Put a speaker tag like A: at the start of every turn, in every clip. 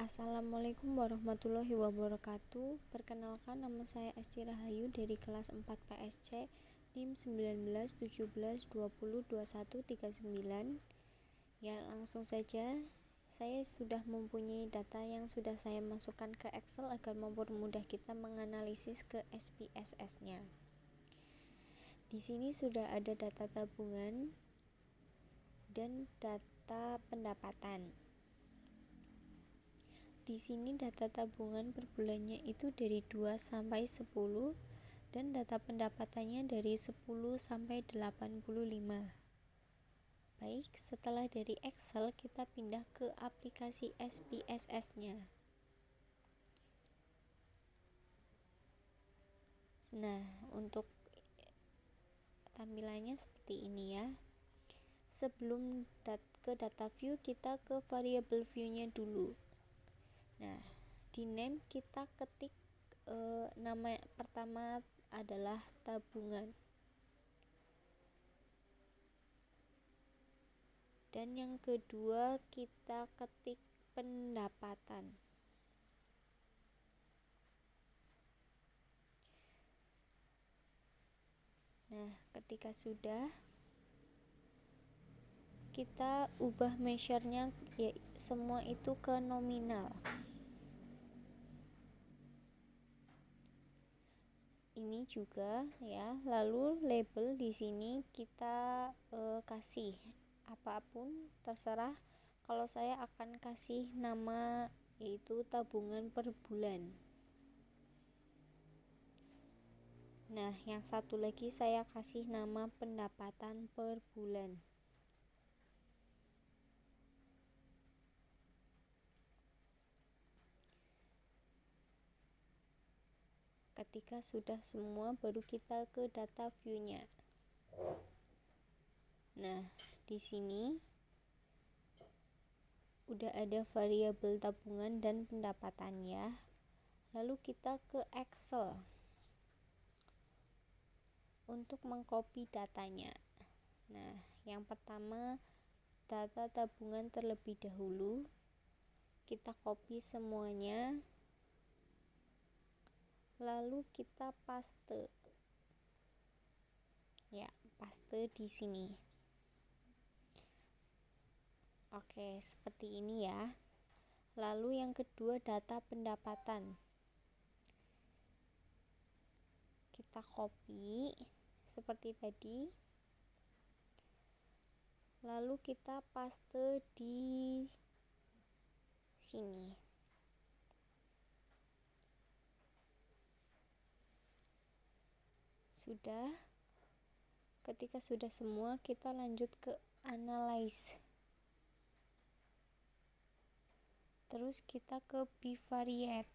A: Assalamualaikum warahmatullahi wabarakatuh. Perkenalkan, nama saya Esti Rahayu dari kelas 4 PSC NIM 1917202139. Ya, langsung saja. Saya sudah mempunyai data yang sudah saya masukkan ke Excel agar mempermudah kita menganalisis ke SPSS-nya. Di sini sudah ada data tabungan dan data pendapatan. Di sini data tabungan per bulannya itu dari 2 sampai 10 dan data pendapatannya dari 10 sampai 85. Baik, setelah dari Excel kita pindah ke aplikasi SPSS-nya. Nah, untuk tampilannya seperti ini ya. Sebelum ke data view, kita ke variable view-nya dulu. Nah, di name kita ketik nama pertama adalah tabungan. Dan yang kedua kita ketik pendapatan. Nah, ketika sudah, kita ubah measure-nya ya, semua itu ke nominal. Ini juga ya. Lalu label di sini kita kasih apapun terserah. Kalau saya akan kasih nama yaitu tabungan per bulan. Nah, yang satu lagi saya kasih nama pendapatan per bulan. Ketika sudah semua, baru kita ke data view-nya. Nah, di sini udah ada variabel tabungan dan pendapatannya. Lalu kita ke Excel untuk mengcopy datanya. Nah, yang pertama data tabungan terlebih dahulu. Kita copy semuanya. Lalu kita paste. Ya, paste di sini. Oke, seperti ini ya. Lalu yang kedua data pendapatan. Kita copy seperti tadi. Lalu kita paste di sini. Sudah. Ketika sudah semua, kita lanjut ke analyze. Terus kita ke bivariate.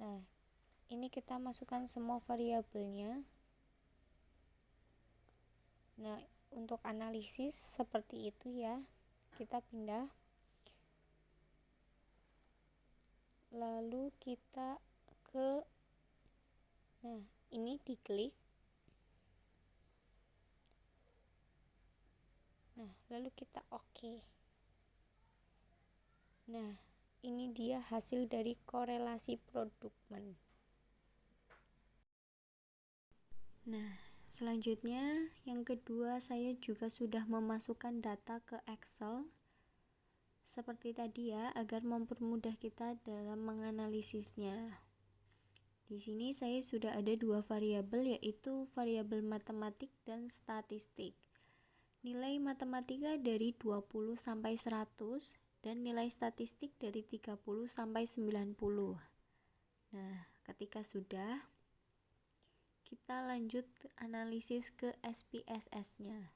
A: Nah, ini kita masukkan semua variabelnya. Nah, untuk analisis seperti itu ya. Kita pindah. Lalu kita ke ini diklik. Nah, lalu kita oke. Nah, ini dia hasil dari korelasi production. Nah, selanjutnya yang kedua saya juga sudah memasukkan data ke Excel seperti tadi ya, agar mempermudah kita dalam menganalisisnya. Di sini saya sudah ada dua variabel, yaitu variabel matematik dan statistik. Nilai matematika dari 20 sampai 100 dan nilai statistik dari 30 sampai 90. Nah, ketika sudah, kita lanjut analisis ke SPSS-nya.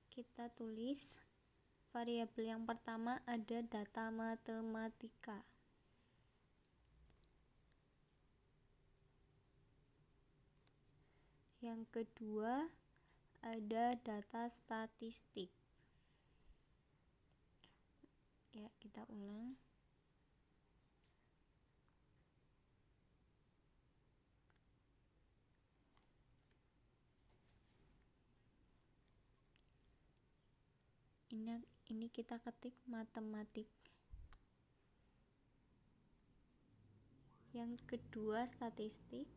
A: Kita tulis variabel yang pertama ada data matematika. Yang kedua ada data statistik. Ya, kita ulang. ini kita ketik matematik. Yang kedua statistik.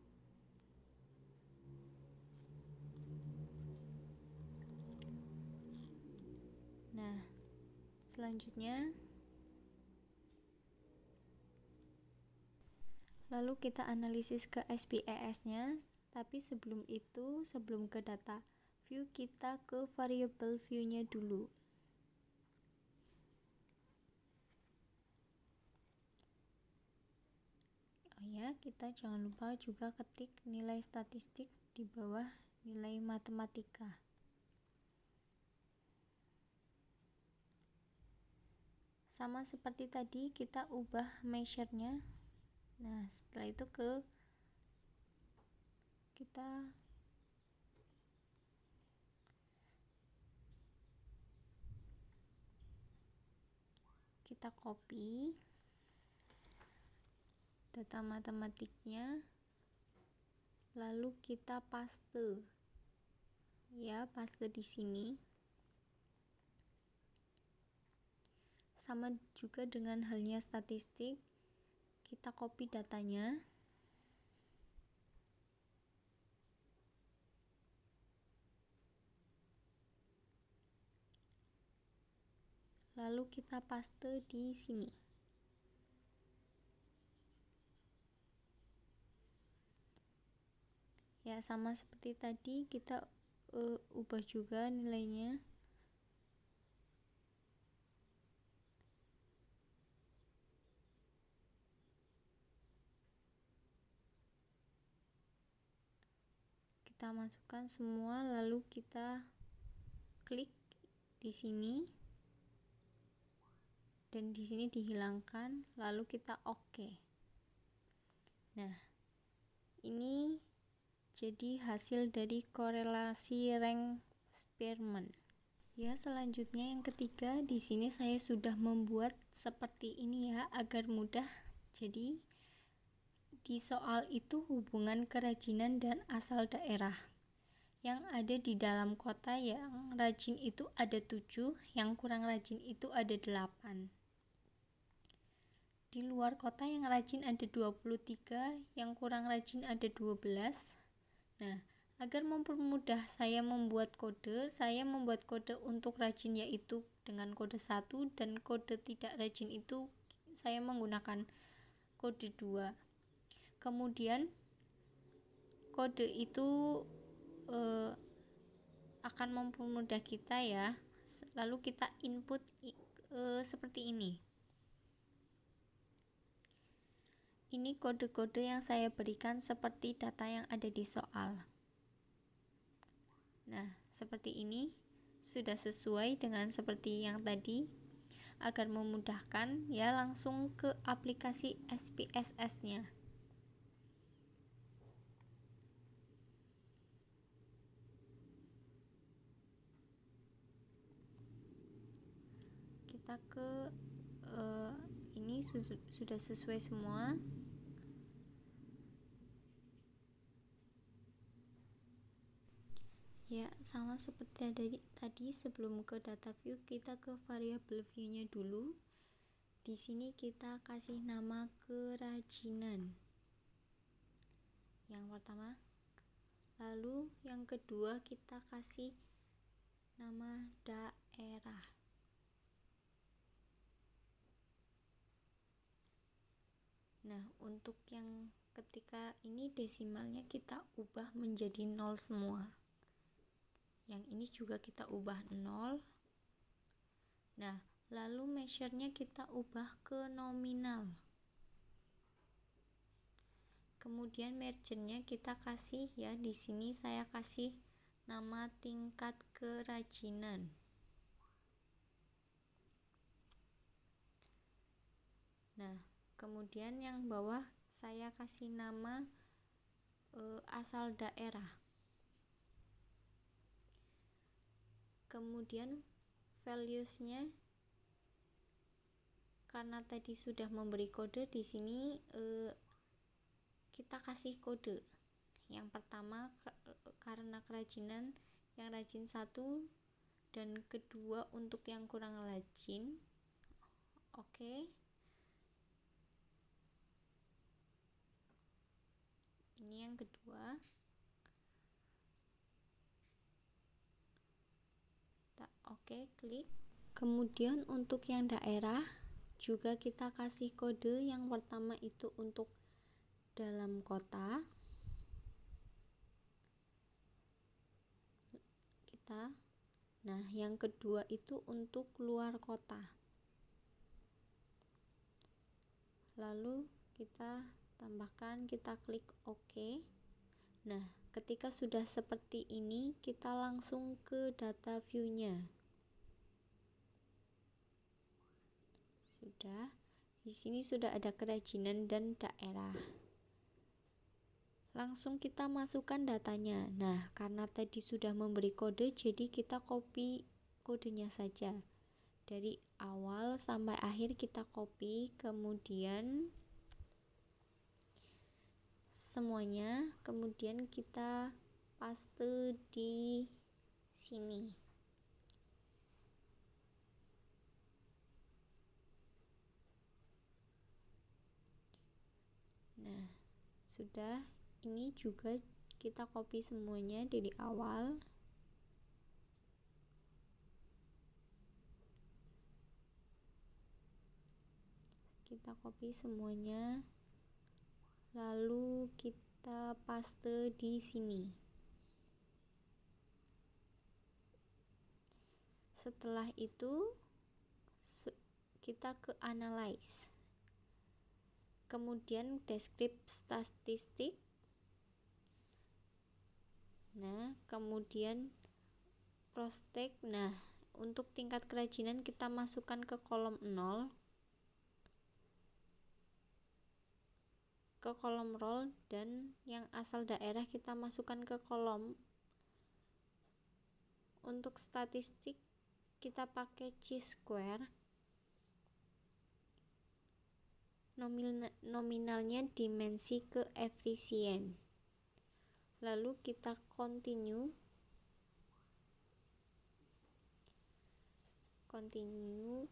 A: Nah, selanjutnya lalu kita analisis ke SPES-nya, tapi sebelum itu, sebelum ke data view, kita ke variable view-nya dulu. Oh ya, kita jangan lupa juga ketik nilai statistik di bawah nilai matematika. Sama seperti tadi, kita ubah measure-nya. Nah, setelah itu kita copy data matematiknya, lalu kita paste. Ya, paste di sini. Sama juga dengan halnya statistik, kita copy datanya. Lalu kita paste di sini. Ya, sama seperti tadi, kita ubah juga nilainya. Kita masukkan semua, lalu kita klik di sini, dan di sini dihilangkan, lalu kita oke. Nah, ini jadi hasil dari korelasi rank Spearman. Ya, selanjutnya yang ketiga, di sini saya sudah membuat seperti ini ya, agar mudah. Jadi di soal itu hubungan kerajinan dan asal daerah. Yang ada di dalam kota yang rajin itu ada 7, yang kurang rajin itu ada 8. Di luar kota yang rajin ada 23, yang kurang rajin ada 12. Nah, agar mempermudah saya membuat kode untuk rajin yaitu dengan kode 1, dan kode tidak rajin itu saya menggunakan kode 2. Kemudian kode itu akan mempermudah kita ya. Lalu kita input seperti ini. Ini kode-kode yang saya berikan seperti data yang ada di soal. Nah, seperti ini sudah sesuai dengan seperti yang tadi. Agar memudahkan ya, langsung ke aplikasi SPSS-nya. Kita ke ini sudah sesuai semua. Ya, sama seperti tadi sebelum ke data view, kita ke variable view-nya dulu. Di sini kita kasih nama kerajinan. Yang pertama. Lalu yang kedua kita kasih nama daerah. Nah, untuk yang ketika ini desimalnya kita ubah menjadi 0 semua. Yang ini juga kita ubah 0. Nah, lalu measure-nya kita ubah ke nominal. Kemudian margin-nya kita kasih ya, di sini saya kasih nama tingkat kerajinan. Nah, kemudian yang bawah saya kasih nama asal daerah. Kemudian values-nya, karena tadi sudah memberi kode, di sini kita kasih kode. Yang pertama karena kerajinan yang rajin 1, dan kedua untuk yang kurang rajin. Oke. Ini yang kedua. Oke, klik. Kemudian untuk yang daerah juga kita kasih kode. Yang pertama itu untuk dalam kota. Nah, yang kedua itu untuk luar kota. Lalu kita tambahkan, kita klik OK. Nah, ketika sudah seperti ini, kita langsung ke data view-nya. Sudah. Di sini sudah ada kerajinan dan daerah. Langsung kita masukkan datanya. Nah, karena tadi sudah memberi kode, jadi kita copy kodenya saja. Dari awal sampai akhir kita copy, kemudian semuanya, kemudian kita paste di sini. Nah, sudah. Ini juga kita copy semuanya dari awal. Kita copy semuanya, lalu kita paste di sini. Setelah itu kita ke analyze, kemudian descript statistik. Nah, kemudian prospek. Nah, untuk tingkat kerajinan kita masukkan ke kolom 0, ke kolom roll, dan yang asal daerah kita masukkan ke kolom. Untuk statistik kita pakai chi-square. Nominalnya dimensi ke efisien. Lalu kita continue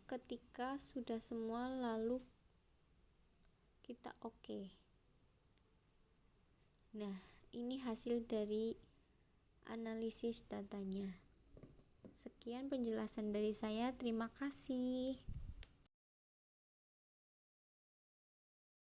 A: ketika sudah semua, lalu kita OK. Nah, ini hasil dari analisis datanya. Sekian penjelasan dari saya, terima kasih.